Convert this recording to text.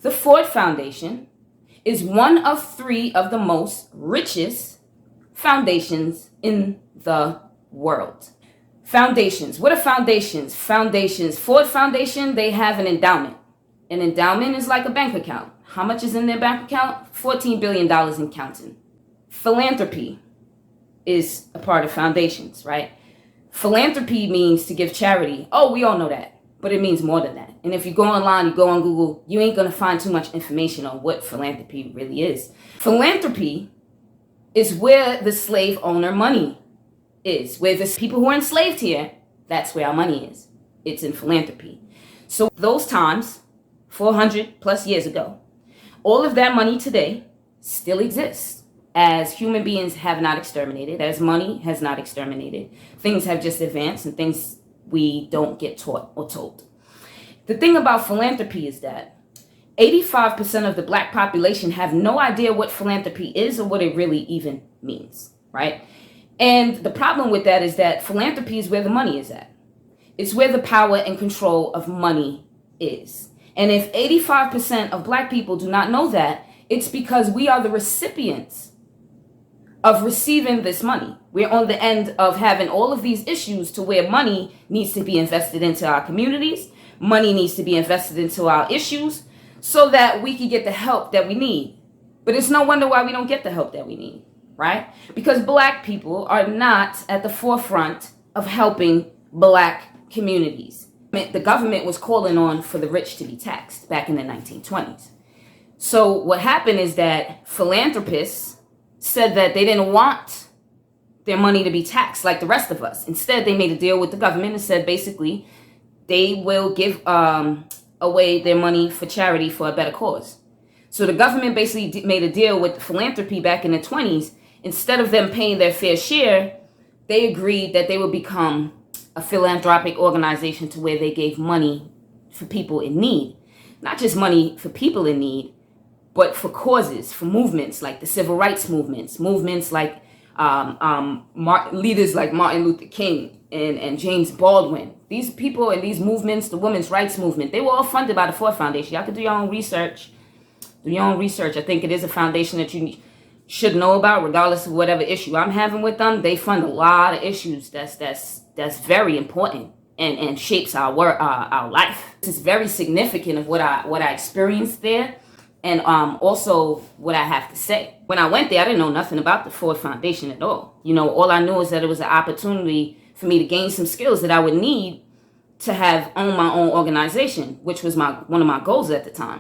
The Ford Foundation is one of 3 of the most richest foundations in the world. Foundations. What are foundations? Foundations. Ford Foundation, they have an endowment. An endowment is like a bank account. How much is in their bank account? $14 billion and counting. Philanthropy is a part of foundations, right? Philanthropy means to give charity. Oh, we all know that. But it means more than that. And if you go online, you go on Google, you ain't going to find too much information on what philanthropy really is. Philanthropy is where the slave owner money is. Where the people who are enslaved here, that's where our money is. It's in philanthropy. So those times, 400 plus years ago, all of that money today still exists. As human beings have not exterminated, as money has not exterminated. Things have just advanced and things we don't get taught or told. The thing about philanthropy is that 85% of the Black population have no idea what philanthropy is or what it really even means, right? And the problem with that is that philanthropy is where the money is at. It's where the power and control of money is. And if 85% of Black people do not know that, it's because we are the recipients of receiving this money. We're on the end of having all of these issues to where money needs to be invested into our communities. Money needs to be invested into our issues so that we can get the help that we need. But it's no wonder why we don't get the help that we need, right? Because Black people are not at the forefront of helping Black communities. The government was calling on for the rich to be taxed back in the 1920s. So what happened is that philanthropists said that they didn't want their money to be taxed like the rest of us. Instead, they made a deal with the government and said basically they will give away their money for charity for a better cause. So the government basically made a deal with philanthropy back in the 20s. Instead of them paying their fair share, they agreed that they would become a philanthropic organization to where they gave money for people in need. Not just money for people in need, but for causes, for movements like the civil rights movements like leaders like Martin Luther King and James Baldwin. These people and these movements, the women's rights movement, they were all funded by the Ford Foundation. Y'all can do your own research. I think it is a foundation that you should know about regardless of whatever issue I'm having with them. They fund a lot of issues that's very important and shapes our life. This is very significant of what I experienced there. And also what I have to say. When I went there, I didn't know nothing about the Ford Foundation at all. You know, all I knew is that it was an opportunity for me to gain some skills that I would need to own my own organization, which was one of my goals at the time.